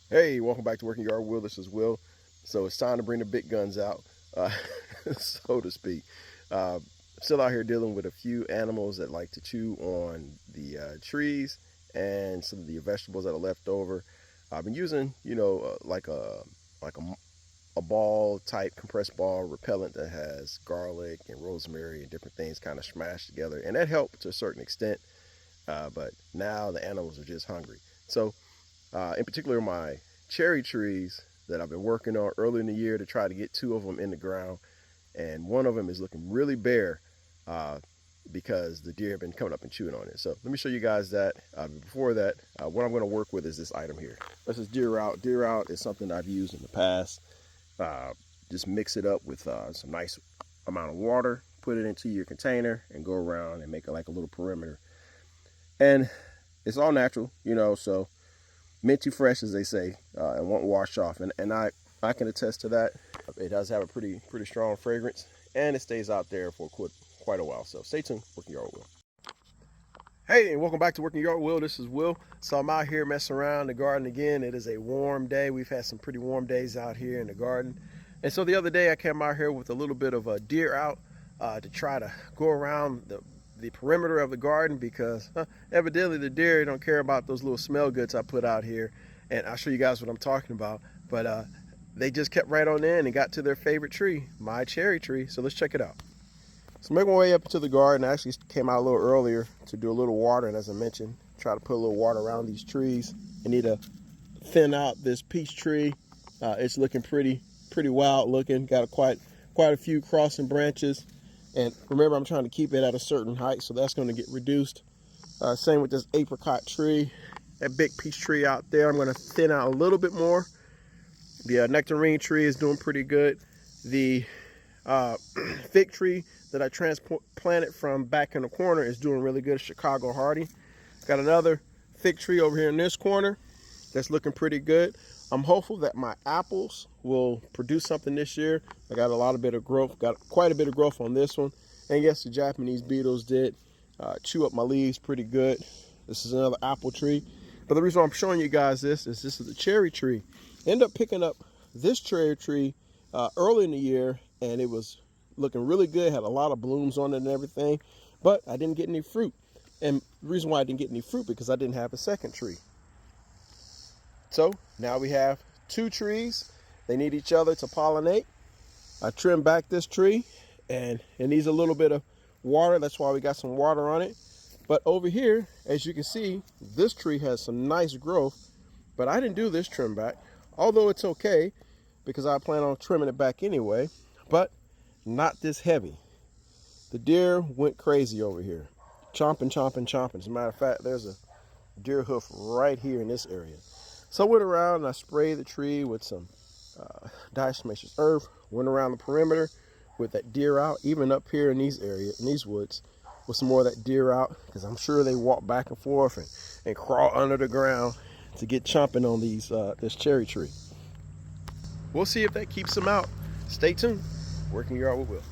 Hey, welcome back to Working Yard Will. This is Will. So it's time to bring the big guns out, uh, so to speak. Uh, Still out here dealing with a few animals that like to chew on the trees and some of the vegetables that are left over. I've been using, like a ball type compressed ball repellent that has garlic and rosemary and different things kind of smashed together, and that helped to a certain extent. But now the animals are just hungry. So in particular, my cherry trees that I've been working on early in the year to try to get two of them in the ground. And one of them is looking really bare uh, because the deer have been coming up and chewing on it. So let me show you guys that. Before that, what I'm going to work with is this item here. This is deer route. Deer route is something I've used in the past. Uh, just mix it up with some nice amount of water, put it into your container, and go around and make it like a little perimeter. And it's all natural, so minty fresh, as they say, and won't wash off. And I can attest to that. It does have a pretty strong fragrance, and it stays out there for quite a while. So stay tuned. Working Yard Will. Hey, and welcome back to Working Yard Will. This is Will. So I'm out here messing around the garden again. It is a warm day. We've had some pretty warm days out here in the garden. And so the other day I came out here with a little bit of a deer out to try to go around the perimeter of the garden because evidently the deer don't care about those little smell goods I put out here. And I'll show you guys what I'm talking about. But they just kept right on in and got to their favorite tree, my cherry tree. So let's check it out. So make my way up to the garden. I actually came out a little earlier to do a little watering, as I mentioned. Try to put a little water around these trees. I need to thin out this peach tree. It's looking pretty wild looking. Got quite a few crossing branches. And remember, I'm trying to keep it at a certain height, so that's going to get reduced. Same with this apricot tree. That big peach tree out there, I'm going to thin out a little bit more. The nectarine tree is doing pretty good. The fig tree that I transplanted from back in the corner is doing really good. Chicago Hardy. Got another fig tree over here in this corner that's looking pretty good. I'm hopeful that my apples will produce something this year. I got quite a bit of growth on this one. And yes, the Japanese beetles did chew up my leaves pretty good. This is another apple tree. But the reason why I'm showing you guys this is the cherry tree. End up picking up this cherry tree early in the year, and it was looking really good. Had a lot of blooms on it and everything, but I didn't get any fruit. And the reason why I didn't get any fruit because I didn't have a second tree. So now we have two trees. They need each other to pollinate. I trimmed back this tree, and it needs a little bit of water. That's why we got some water on it. But over here, as you can see, this tree has some nice growth, but I didn't do this trim back, although it's okay because I plan on trimming it back anyway, but not this heavy. The deer went crazy over here, chomping. As a matter of fact, there's a deer hoof right here in this area. So I went around and I sprayed the tree with some diatomaceous earth, went around the perimeter with that deer out, even up here in these areas, in these woods, with some more of that deer out, because I'm sure they walk back and forth and crawl under the ground to get chomping on this cherry tree. We'll see if that keeps them out. Stay tuned. Working Yard Will.